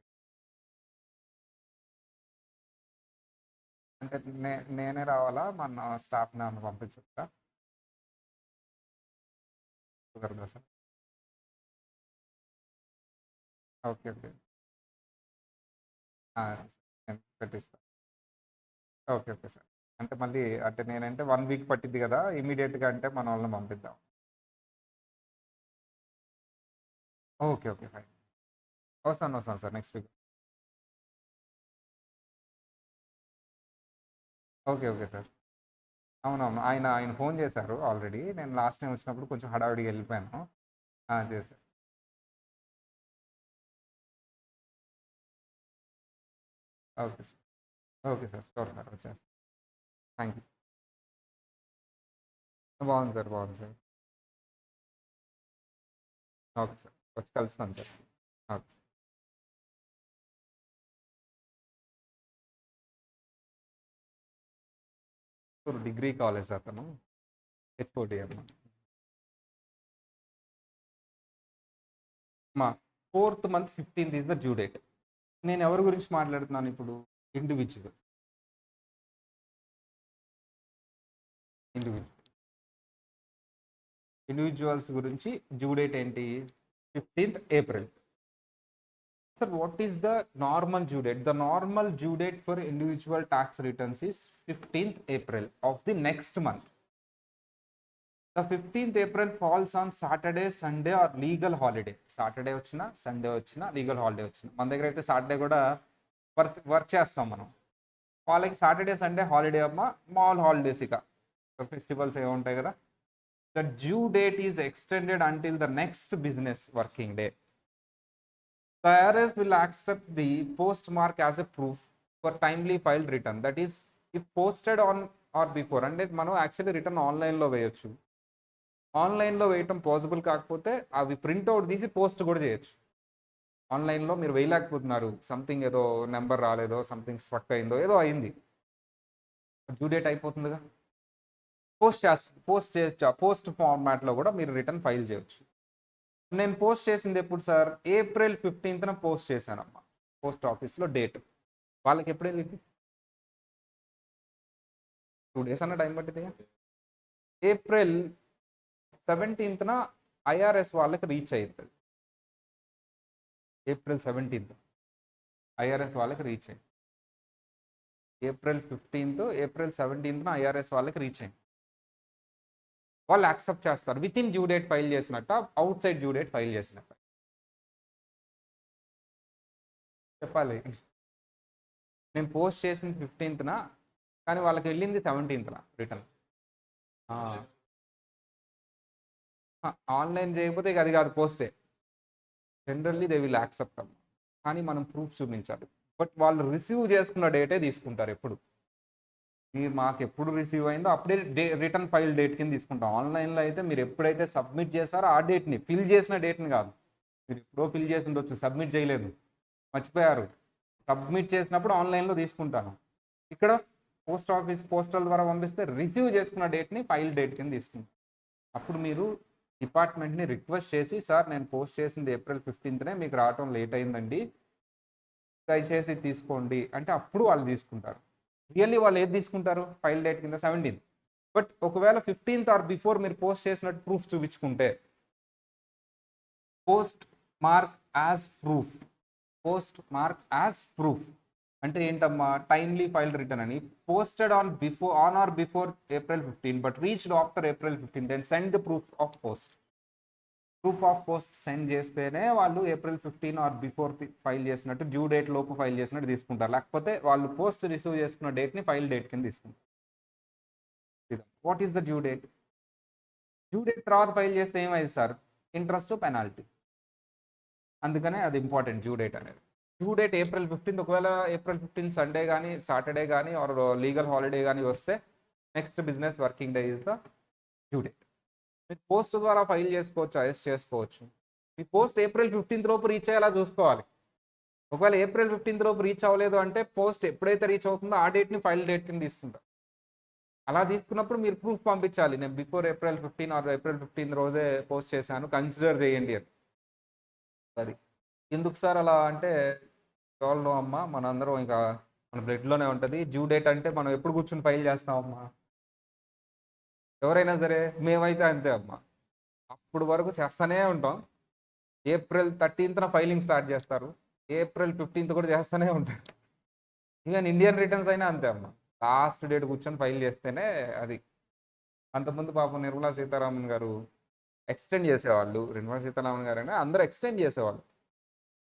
అంటే నేనే రావాలా, మన స్టాఫ్ని ఏమన్నా పంపించా? కుదరదా సార్? Okay okay. నేను పెట్టిస్తాను. Okay okay sir. అంటే మళ్ళీ అంటే నేనంటే 1 వీక్ పట్టిద్ది కదా, ఇమీడియట్గా అంటే మన వాళ్ళని పంపిద్దాం. Okay okay fine. వస్తాను sir next week. Okay okay sir. అవునవును, ఆయన ఆయన ఫోన్ చేశారు ఆల్రెడీ. నేను లాస్ట్ టైం వచ్చినప్పుడు కొంచెం హడావిడిగా వెళ్ళిపోయాను. చేశారు. Okay sir. Okay sir, sure sir, వచ్చేస్తాను. Thank you. బాగుంది సార్, బాగుంది సార్. ఓకే సార్, వచ్చి కలుస్తాను సార్. ఓకే. డిగ్రీ కాలేజ్ అతను, హెచ్ఓడి అమ్మ. మా 4th month 15th is the due date. నేను ఎవరి గురించి మాట్లాడుతున్నాను ఇప్పుడు? ఇండివిజువల్స్. ఇండివిజువల్ ఇండివిజువల్స్ గురించి డ్యూ డేట్ ఏంటి? 15th April. Sir, what is the normal due date? The normal due date for individual tax returns is 15th April of the next month. The 15th April falls on Saturday, Sunday or legal holiday. Saturday వచ్చినా, సండే వచ్చినా, లీగల్ హాలిడే వచ్చినా. మన దగ్గర అయితే సాటర్డే కూడా వర్క్ చేస్తాం మనం. వాళ్ళకి సాటర్డే, సండే హాలిడే అమ్మ, మామూలు హాలిడేస్ ఇక ఫెస్టివల్స్ ఏమి ఉంటాయి కదా. The due date is extended until the next business working day. The IRS will accept the postmark as a proof for timely filed return. That is, if posted on or before, అంటే మనం యాక్చువల్లీ రిటర్న్ ఆన్లైన్లో వేయొచ్చు. ఆన్లైన్లో వేయటం పాసిబుల్ కాకపోతే అవి ప్రింట్అవుట్ తీసి పోస్ట్ కూడా చేయొచ్చు. ఆన్లైన్లో మీరు వేయలేకపోతున్నారు, సంథింగ్ ఏదో నెంబర్ రాలేదో, సంథింగ్ స్ట్రక్ అయిందో, ఏదో అయింది, డ్యూ డేట్ అయిపోతుందిగా, పోస్ట్ చేయొచ్చు. పోస్ట్ ఫార్మాట్లో కూడా మీరు రిటర్న్ ఫైల్ చేయొచ్చు. నేను పోస్ట్ చేసింది ఎప్పుడు సార్? April 15th పోస్ట్ చేశానమ్మా, పోస్ట్ ఆఫీస్లో డేట్. వాళ్ళకి ఎప్పుడు వెళ్ళింది? 2 days అన్న టైం పట్టింది. April 17th ఐఆర్ఎస్ వాళ్ళకి రీచ్ అయింది. April 17th ఐఆర్ఎస్ వాళ్ళకి రీచ్ అయింది. April 15th, April 17th IRS వాళ్ళకి రీచ్ అయింది. వాళ్ళు యాక్సెప్ట్ చేస్తారు within due date file చేసినట్ట, outside due date file చేసినట్ట చెప్పాలి. నేను పోస్ట్ చేసింది 15th, కానీ వాళ్ళకి వెళ్ళింది 17th రిటర్న్. ఆన్లైన్ చేయకపోతే ఇక అది కాదు, పోస్టే. జనరల్లీ దే విల్ యాక్సెప్ట్, కానీ మనం ప్రూఫ్ చూపించాలి. బట్ వాళ్ళు రిసీవ్ చేసుకున్న డేటే తీసుకుంటారు ఎప్పుడు. మీరు మాకు ఎప్పుడు రిసీవ్ అయిందో అప్పుడే రిటర్న్ ఫైల్ డేట్ కింద తీసుకుంటాం. ఆన్లైన్లో అయితే మీరు ఎప్పుడైతే సబ్మిట్ చేశారో ఆ డేట్ని, ఫిల్ చేసిన డేట్ని కాదు. మీరు ఎప్పుడో ఫిల్ చేసి ఉండొచ్చు, సబ్మిట్ చేయలేదు, మర్చిపోయారు, సబ్మిట్ చేసినప్పుడు ఆన్లైన్లో తీసుకుంటాను. ఇక్కడ పోస్ట్ ఆఫీస్ పోస్టల్ ద్వారా పంపిస్తే రిసీవ్ చేసుకున్న డేట్ని ఫైల్ డేట్ కింద తీసుకుంటాం. అప్పుడు మీరు డిపార్ట్మెంట్ని రిక్వెస్ట్ చేసి, సార్ నేను పోస్ట్ చేసింది April 15th, మీకు రావటం లేట్ అయిందండి, దయచేసి తీసుకోండి అంటే అప్పుడు వాళ్ళు తీసుకుంటారు. రియల్లీ వాళ్ళు ఏది తీసుకుంటారు? ఫైల్ డేట్ కింద 17th. బట్ ఒకవేళ 15th ఆర్ బిఫోర్ మీరు పోస్ట్ చేసినట్టు ప్రూఫ్ చూపించుకుంటే, post mark as proof. Post mark as proof అంటే ఏంటమ్మా? టైమ్లీ ఫైల్ రిటర్న్ అని. Posted on or before April 15 but reached after April 15, then send the proof of post. Proof of post send చేస్తేనే వాళ్ళు April 15 ఆర్ బిఫోర్ ఫైల్ చేసినట్టు, డ్యూ డేట్ లోపు ఫైల్ చేసినట్టు తీసుకుంటారు. లేకపోతే వాళ్ళు పోస్ట్ రిసీవ్ చేసుకున్న డేట్ని ఫైల్ డేట్ కింద తీసుకుంటారు. What is the due date? Due date తర్వాత ఫైల్ చేస్తే ఏమైంది సార్? Interest, penalty. అందుకనే అది ఇంపార్టెంట్ డ్యూ డేట్ అనేది. డ్యూ డేట్ April 15, ఒకవేళ April 15 సండే కానీ, సాటర్డే కానీ ఆర్ లీగల్ హాలిడే కానీ వస్తే next business working day is the due date. మీరు పోస్ట్ ద్వారా ఫైల్ చేసుకోవచ్చు, అరెస్ట్ చేసుకోవచ్చు. మీ పోస్ట్ April 15 లోపు రీచ్ అయ్యేలా చూసుకోవాలి. ఒకవేళ April 15 లోపు రీచ్ అవ్వలేదు అంటే పోస్ట్ ఎప్పుడైతే రీచ్ అవుతుందో ఆ డేట్ని ఫైల్ డేట్ కింద తీసుకుంటారు. అలా తీసుకున్నప్పుడు మీరు ప్రూఫ్ పంపించాలి, నేను బిఫోర్ April 15 ఆర్ April 15 రోజే పోస్ట్ చేశాను, కన్సిడర్ చేయండి అని. అది ఎందుకు సార్ అలా అంటే, వాళ్ళు అమ్మ మనందరం ఇంకా మన బ్లడ్లోనే ఉంటుంది. డ్యూ డేట్ అంటే మనం ఎప్పుడు కూర్చుని ఫైల్ చేస్తామమ్మా, ఎవరైనా సరే, మేమైతే అంతే అమ్మా. అప్పుడు వరకు చేస్తూనే ఉంటాం. April 13th ఫైలింగ్ స్టార్ట్ చేస్తారు, April 15 కూడా చేస్తూనే ఉంటారు. ఈవెన్ ఇండియన్ రిటర్న్స్ అయినా అంతే అమ్మా, లాస్ట్ డేట్ కూర్చొని ఫైల్ చేస్తేనే అది. అంతకుముందు పాపం నిర్మలా సీతారామన్ గారు ఎక్స్టెండ్ చేసేవాళ్ళు, నిర్మలా సీతారామన్ గారు అయినా అందరూ ఎక్స్టెండ్ చేసేవాళ్ళు.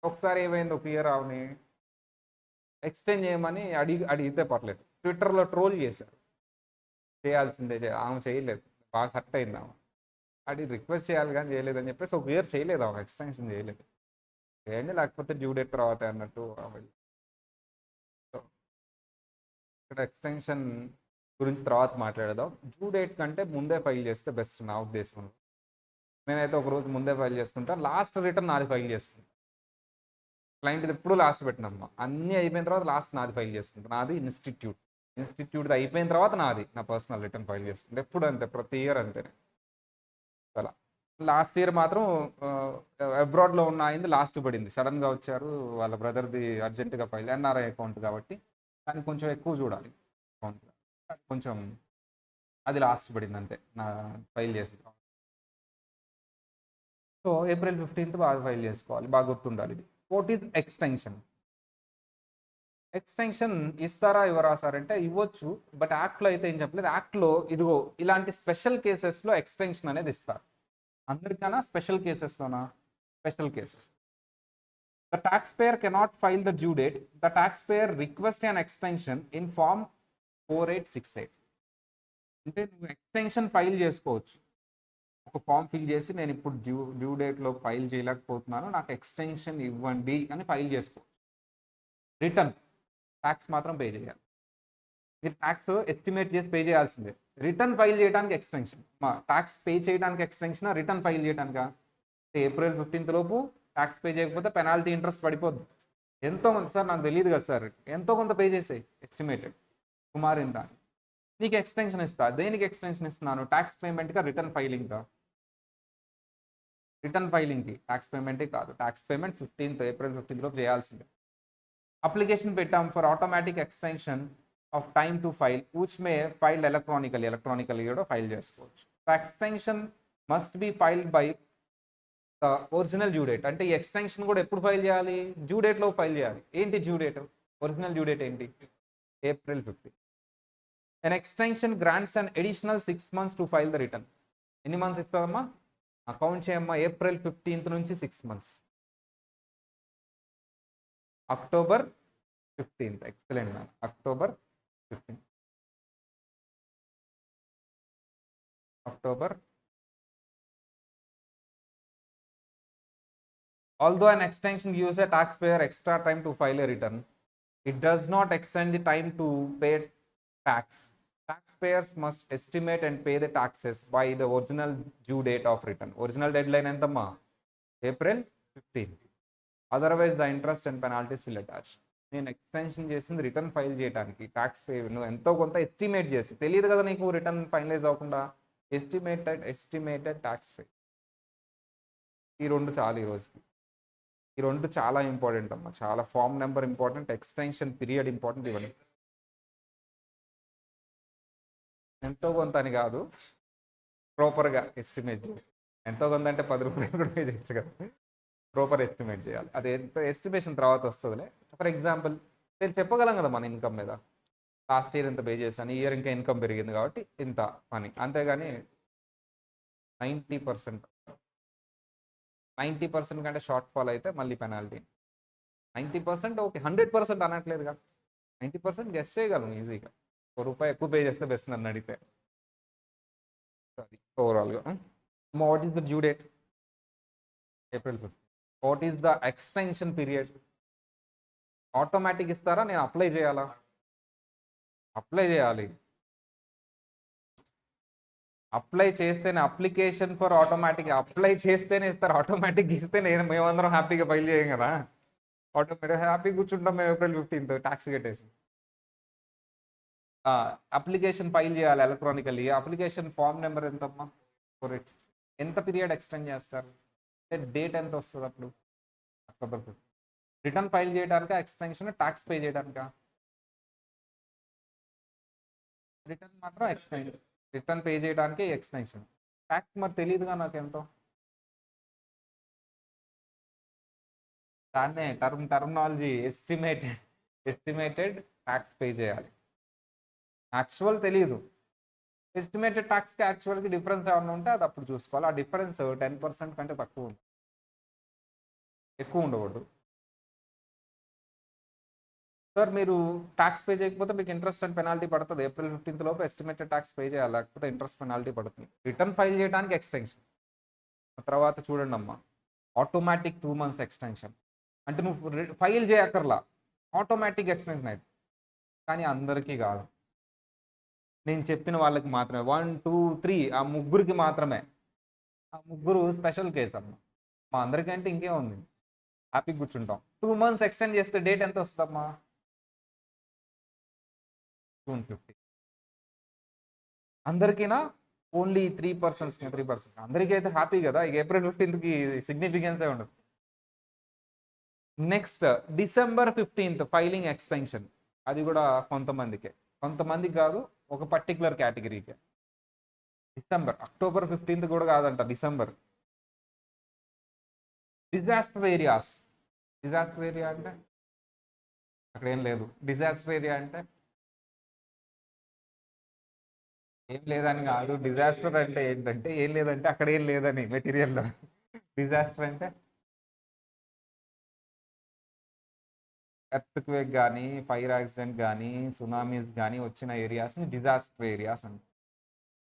ఒకసారి ఏమైంది, ఒక ఇయర్ ఆమెని ఎక్స్టెండ్ చేయమని అడిగితే పర్లేదు, ట్విట్టర్లో ట్రోల్ చేశారు, చేయాల్సిందే, ఆమె చేయలేదు, బాగా హర్ట్ అయింది ఆమె. రిక్వెస్ట్ చేయాలి కానీ చేయలేదని చెప్పేసి ఒక ఇయర్ చేయలేదు ఆమె, ఎక్స్టెన్షన్ చేయలేదు. చేయండి లేకపోతే డ్యూ డేట్ తర్వాత అన్నట్టు ఆమె. ఇక్కడ ఎక్స్టెన్షన్ గురించి తర్వాత మాట్లాడదాం. డ్యూ డేట్ కంటే ముందే ఫైల్ చేస్తే బెస్ట్ నా ఉద్దేశంలో. నేనైతే ఒక రోజు ముందే ఫైల్ చేసుకుంటాను. లాస్ట్ రిటర్న్ నాది ఫైల్ చేసుకుంటాను. క్లయింట్ది ఎప్పుడు లాస్ట్ పెట్టినమ్మా, అన్నీ అయిపోయిన తర్వాత లాస్ట్ నాది ఫైల్ చేసుకుంటాను. నాది ఇన్స్టిట్యూట్ది అయిపోయిన తర్వాత నాది నా పర్సనల్ రిటర్న్ ఫైల్ చేసుకుంటాను. ఎప్పుడు అంతే, ప్రతి ఇయర్ అంతేనే. అలా లాస్ట్ ఇయర్ మాత్రం అబ్రాడ్లో ఉన్న అయింది లాస్ట్ పడింది. సడన్గా వచ్చారు, వాళ్ళ బ్రదర్ది అర్జెంటుగా ఫైల్, ఎన్ఆర్ఐ అకౌంట్ కాబట్టి దాన్ని కొంచెం ఎక్కువ చూడాలి అకౌంట్. కొంచెం అది లాస్ట్ పడింది అంతే నా ఫైల్ చేసిన. సో ఏప్రిల్ 15th బాగా ఫైల్ చేసుకోవాలి, బాగా గుర్తుండాలి ఇది. What is extension? ఎక్స్టెన్షన్ ఇస్తారా ఇవ్వరా సార్ అంటే ఇవ్వచ్చు, బట్ యాక్ట్లో అయితే ఏం చెప్పలేదు. యాక్ట్లో ఇదిగో ఇలాంటి స్పెషల్ కేసెస్లో ఎక్స్టెన్షన్ అనేది ఇస్తారు. అందరికన్నా స్పెషల్ కేసెస్లోనా? Special cases. The tax payer cannot file the due date. The tax payer request an extension in form 4868. అంటే నువ్వు ఎక్స్టెన్షన్ ఫైల్ చేసుకోవచ్చు. ఒక ఫామ్ ఫిల్ చేసి నేను ఇప్పుడు డ్యూ డేట్లో ఫైల్ చేయలేకపోతున్నాను, నాకు ఎక్స్టెన్షన్ ఇవ్వండి అని ఫైల్ చేసుకోవచ్చు. రిటర్న్ ట్యాక్స్ మాత్రం పే చేయాలి. మీరు ట్యాక్స్ ఎస్టిమేట్ చేసి పే చేయాల్సిందే. రిటర్న్ ఫైల్ చేయడానికి ఎక్స్టెన్షన్, మా ట్యాక్స్ పే చేయడానికి ఎక్స్టెన్షన్, రిటర్న్ ఫైల్ చేయడానిక ఏప్రిల్ 15th లోపు ట్యాక్స్ పే చేయకపోతే పెనాల్టీ ఇంట్రెస్ట్ పడిపోద్ది. ఎంతో కొంత సార్ నాకు తెలియదు కదా సార్, ఎంతో కొంత పే చేసేయి ఎస్టిమేటెడ్ సుమారు ఇంత, నీకు ఎక్స్టెన్షన్ ఇస్తా. దేనికి ఎక్స్టెన్షన్ ఇస్తున్నాను? ట్యాక్స్ పేమెంట్గా రిటర్న్ ఫైలింగ్గా? రిటర్న్ ఫైలింగ్కి, ట్యాక్స్ పేమెంట్కి కాదు. ట్యాక్స్ పేమెంట్ ఏప్రిల్ 15th లోపు చేయాల్సిందే. అప్లికేషన్ పెట్టాం for automatic extension of time to file which may file electronical కూడా ఫైల్ చేసుకోవచ్చు. The extension must be filed by the original due date. అంటే ఈ ఎక్స్టెన్షన్ కూడా ఎప్పుడు ఫైల్ చేయాలి? డ్యూ డేట్లో ఫైల్ చేయాలి. ఏంటి due date? Original due date ఏంటి? April 15. an extension grants an additional 6 months to file the return. ఎన్ని మంత్స్ ఇస్తారమ్మా? అకౌంట్ చేయమ్మా, ఏప్రిల్ 15th నుంచి 6 months. October 15th. Excellent ma'am. October 15th. October. Although an extension gives a taxpayer extra time to file a return, it does not extend the time to pay tax. Taxpayers must estimate and pay the taxes by the original due date of return. Original deadline ఎంతమ్మా? April 15. Otherwise the interest and penalties will attach. నేను ఎక్స్టెన్షన్ చేసింది రిటర్న్ ఫైల్ చేయడానికి. ట్యాక్స్ పే నువ్వు ఎంతో కొంత ఎస్టిమేట్ చేసి, తెలియదు కదా నీకు రిటర్న్ ఫైనలైజ్ అవ్వకుండా, ఎస్టిమేటెడ్ ట్యాక్స్ పే. ఈ రెండు చాలు ఈరోజుకి. ఈ రెండు చాలా ఇంపార్టెంట్ అమ్మా, చాలా. Form number important, extension period important. ఇవన్నీ ఎంతో కొంత అని కాదు, ప్రాపర్గా ఎస్టిమేట్ చేసి. ఎంతో కొంత అంటే 10 రూపాయలు కూడా పే చేయొచ్చు కదా. ప్రాపర్ ఎస్టిమేట్ చేయాలి. అది ఎంత ఎస్టిమేషన్ తర్వాత వస్తుందిలే. ఫర్ ఎగ్జాంపుల్ నేను చెప్పగలం కదా మన ఇన్కమ్ మీద, లాస్ట్ ఇయర్ ఇంత పే చేశాను, ఈ ఇయర్ ఇంకా ఇన్కమ్ పెరిగింది కాబట్టి ఇంత అని. అంతేగాని 90% కంటే షార్ట్ ఫాల్ అయితే మళ్ళీ పెనాల్టీ. 90% ఓకే, 100% అనట్లేదు కదా. 90% గెస్ట్ చేయగలను ఈజీగా. ₹1 ఎక్కువ పే చేస్తే బెస్ట్ నన్ను అడిగితే. సారీ, ఓవరాల్గా. What is the due date? April 15. What is the extension period? Automatic ఇస్తారా, నేను అప్లై చేయాలా? అప్లై చేయాలి. అప్లై చేస్తేనే, అప్లికేషన్ ఫర్ ఆటోమేటిక్ అప్లై చేస్తేనే ఇస్తారు. ఆటోమేటిక్ ఇస్తే మేమందరం హ్యాపీగా ఫైల్ చేయం కదా. ఆటోమేటిక్ హ్యాపీ కూర్చుంటాం మేము ఏప్రిల్ 15th ట్యాక్స్ కట్టేసి. అప్లికేషన్ ఫైల్ చేయాలి ఎలక్ట్రానికల్లీ. అప్లికేషన్ ఫామ్ నెంబర్ ఎంతమ్మా? 486. ఎంత పీరియడ్ ఎక్స్టెండ్ చేస్తారు? డేట్ ఎంత వస్తుంది అప్పుడు? అక్టోబర్ 15. రిటర్న్ ఫైల్ చేయడానికా ఎక్స్టెన్షన్, ట్యాక్స్ పే చేయడానికా? రిటర్న్ మాత్రం ఎక్స్టెన్షన్, రిటర్న్ పే చేయడానికి ఎక్స్టెన్షన్. ట్యాక్స్ మరి తెలియదుగా నాకు ఎంతో. దాన్నే టర్మినాలజీ ఎస్టిమేటెడ్ ట్యాక్స్ పే చేయాలి. యాక్చువల్ తెలియదు. ఎస్టిమేటెడ్ ట్యాక్స్కి యాక్చువల్కి డిఫరెన్స్ ఏమైనా ఉంటే అది అప్పుడు చూసుకోవాలి. ఆ డిఫరెన్స్ 10% కంటే తక్కువ ఉంటుంది, ఎక్కువ ఉండకూడదు. సార్ మీరు ట్యాక్స్ పే చేయకపోతే మీకు ఇంట్రెస్ట్ అండ్ పెనాల్టీ పడుతుంది. ఏప్రిల్ 15th లోపు ఎస్టిమేటెడ్ ట్యాక్స్ పే చేయాలి, లేకపోతే ఇంట్రెస్ట్ పెనాల్టీ పడుతుంది. రిటర్న్ ఫైల్ చేయడానికి ఎక్స్టెన్షన్. తర్వాత చూడండి అమ్మా, ఆటోమేటిక్ 2 months ఎక్స్టెన్షన్. అంటే నువ్వు ఫైల్ చేయక్కర్లా, ఆటోమేటిక్ ఎక్స్టెన్షన్ అయితే. కానీ అందరికీ కాదు. నేను చెప్పిన వాళ్ళకి మాత్రమే 1 2 3 ఆ ముగ్గురికి మాత్రమే. ఆ ముగ్గురు స్పెషల్ కేస్ అమ్మ. మా అందరికంటే ఇంకే ఉంది. హ్యాపీగా కూర్చుంటాం. 2 మంత్స్ ఎక్స్టెండ్ చేస్తే డేట్ ఎంత వస్తుందమ్మా? జూన్ 15. అందరికీనా ఓన్లీ 3%. అందరికీ అయితే హ్యాపీ కదా, ఇక ఏప్రిల్ 15కి సిగ్నిఫికెన్సే ఉండదు. Next December 15 filing extension. అది కూడా కొంతమందికి కాదు, ఒక పర్టికులర్ కేటగిరీకే. డిసెంబర్, అక్టోబర్ 15 కూడా కాదంట, డిసెంబర్. డిజాస్టర్ ఏరియా అంటే అక్కడ ఏం లేదు. డిజాస్టర్ ఏరియా అంటే ఏం లేదని కాదు. డిజాస్టర్ అంటే ఏంటంటే ఏం లేదంటే అక్కడ ఏం లేదని మెటీరియల్లో. డిజాస్టర్ అంటే ఎర్త్క్వేక్ కానీ, ఫైర్ యాక్సిడెంట్ కానీ, సునామీస్ కానీ వచ్చిన ఏరియాస్ని డిజాస్టర్ ఏరియాస్ అంటారు.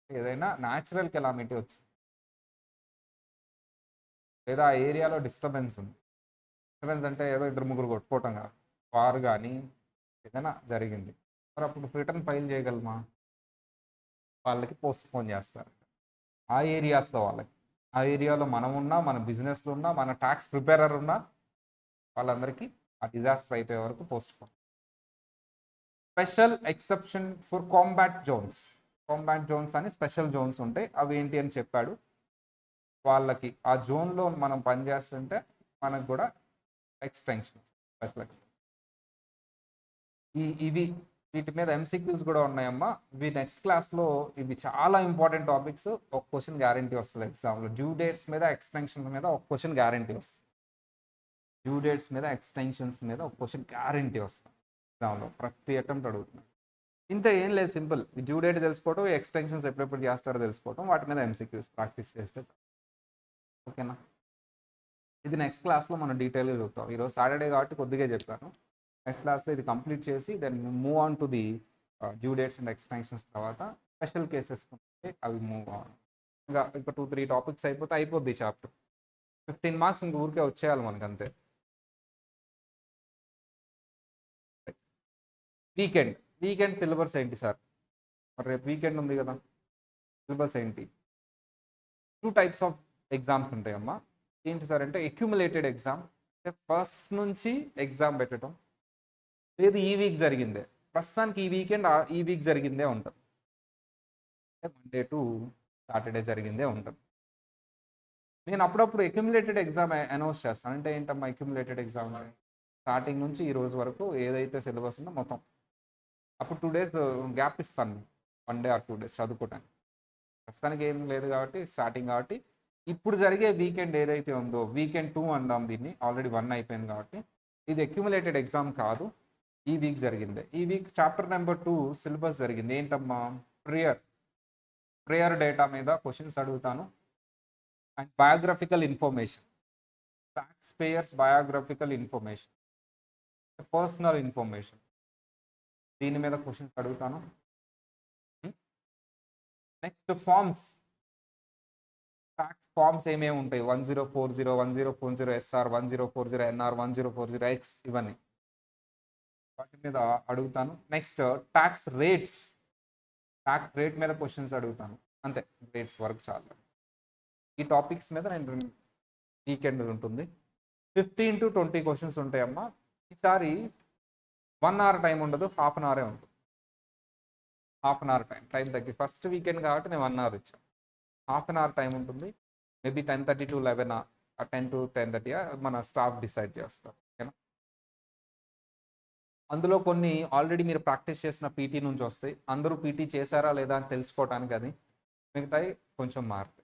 ఏదైనా న్యాచురల్ కెలామిటీ వచ్చి లేదా ఆ ఏరియాలో డిస్టర్బెన్స్ ఉంది. డిస్టర్బెన్స్ అంటే ఏదో ఇద్దరు ముగ్గురు కొట్టుకోవటం కాదు, వార్ కానీ ఏదైనా జరిగింది. మరి అప్పుడు రిటర్న్ ఫైల్ చేయగలమా? వాళ్ళకి పోస్ట్ పోన్ చేస్తారు ఆ ఏరియాస్లో. ఆ ఏరియాలో మనం ఉన్నా, మన బిజినెస్లో ఉన్నా, మన ట్యాక్స్ ప్రిపేరర్ ఉన్నా, వాళ్ళందరికీ ఆ డిజాస్టర్ అయిపోయే వరకు postpone. Special exception for combat zones అని స్పెషల్ జోన్స్ ఉంటాయి. అవి ఏంటి అని చెప్పాడు. వాళ్ళకి ఆ జోన్లో మనం పనిచేస్తుంటే మనకు కూడా ఎక్స్టెన్షన్, స్పెషల్ ఇవి వీటి మీద ఎంసీక్యూస్ కూడా ఉన్నాయమ్మా. ఇవి నెక్స్ట్ క్లాస్లో, ఇవి చాలా ఇంపార్టెంట్ టాపిక్స్. ఒక క్వశ్చన్ గ్యారంటీ వస్తుంది ఎగ్జామ్లో. డ్యూ డేట్స్ మీద, ఎక్స్టెన్షన్ మీద ఒక క్వశ్చన్ గ్యారంటీ వస్తుంది. డ్యూ డేట్స్ మీద, ఎక్స్టెన్షన్స్ మీద ఒక క్వశ్చన్ గ్యారంటీ వస్తుంది ఎగ్జామ్లో. ప్రతి అటెంప్ట్ అడుగుతున్నాను. ఇంత ఏం లేదు, సింపుల్. డ్యూ డేట్ తెలుసుకోవటం, ఎక్స్టెన్షన్స్ ఎప్పుడెప్పుడు చేస్తారో తెలుసుకోవటం, వాటి మీద ఎంసీక్యూస్ ప్రాక్టీస్ చేస్తే ఓకేనా. ఇది నెక్స్ట్ క్లాస్లో మనం డీటెయిల్గా చూద్దాం. ఈరోజు సాటర్డే కాబట్టి కొద్దిగా చెప్పాను. నెక్స్ట్ క్లాస్లో ఇది కంప్లీట్ చేసి then move on to the due dates and extensions. తర్వాత స్పెషల్ కేసెస్ అవి మూవ్ ఆన్. ఇంకా 2-3 టాపిక్స్ అయిపోద్ది చాప్టర్. 15 మార్క్స్ ఇంక ఊరికే వచ్చేయాలి మనకు, అంతే. వీకెండ్ సిలబస్ ఏంటి సార్? మరి రేపు వీకెండ్ ఉంది కదా, సిలబస్ ఏంటి? 2 టైప్స్ ఆఫ్ ఎగ్జామ్స్ ఉంటాయమ్మా. ఏంటి సార్ అంటే అక్యుములేటెడ్ ఎగ్జామ్, అంటే ఫస్ట్ నుంచి ఎగ్జామ్ పెట్టడం. లేదు ఈ వీక్ జరిగిందే, ప్రస్తుతానికి ఈ వీక్ జరిగిందే ఉంటుంది. మండే టు సాటర్డే జరిగిందే ఉంటుంది. నేను అప్పుడప్పుడు అక్యుములేటెడ్ ఎగ్జామ్ అనౌన్స్ చేస్తాను. అంటే ఏంటమ్మా అక్యుములేటెడ్ ఎగ్జామ్? స్టార్టింగ్ నుంచి ఈ రోజు వరకు ఏదైతే సిలబస్ ఉందో మొత్తం, అప్పుడు 2 days గ్యాప్ ఇస్తాను. 1 day or 2 days చదువుకోవటానికి. ప్రస్తుతానికి ఏం లేదు కాబట్టి, స్టార్టింగ్ కాబట్టి. ఇప్పుడు జరిగే వీకెండ్ ఏదైతే ఉందో, వీకెండ్ 2 అందాం దీన్ని. ఆల్రెడీ 1 అయిపోయింది కాబట్టి ఇది అక్యుములేటెడ్ ఎగ్జామ్ కాదు. ఈ వీక్ జరిగిందే. ఈ వీక్ చాప్టర్ నెంబర్ 2 సిలబస్ జరిగింది. ఏంటమ్మా? ప్రేయర్ డేటా మీద క్వశ్చన్స్ అడుగుతాను. And biographical information, tax payers biographical information, personal information, దీని మీద క్వశ్చన్స్ అడుగుతాను. నెక్స్ట్ ఫార్మ్స్, ట్యాక్స్ ఫార్మ్స్ ఏమేమి ఉంటాయి? 1040, 1040 SR, 1040 NR, 1040 X, ఇవన్నీ వాటి మీద అడుగుతాను. నెక్స్ట్ ట్యాక్స్ రేట్ మీద క్వశ్చన్స్ అడుగుతాను. అంతే, రేట్స్ వరకు చాలు. ఈ టాపిక్స్ మీద నేను వీకెండ్ ఉంటుంది. 15 to 20 క్వశ్చన్స్ ఉంటాయమ్మా. ఈసారి 1 hour టైం ఉండదు, హాఫ్ అన్ అవరే ఉంటుంది. హాఫ్ అన్ అవర్ టైం తగ్గి, ఫస్ట్ వీకెండ్ కాబట్టి నేను 1 hour ఇచ్చాను. హాఫ్ అన్ అవర్ టైం ఉంటుంది. మేబీ 10:30 to 11, 10 to 10:30 మన స్టాఫ్ డిసైడ్ చేస్తారు. ఓకేనా. అందులో కొన్ని ఆల్రెడీ మీరు ప్రాక్టీస్ చేసిన పీటీ నుంచి వస్తాయి. అందరూ పీటీ చేశారా లేదా అని తెలుసుకోవటానికి అది. మిగతాయి కొంచెం మారుతాయి.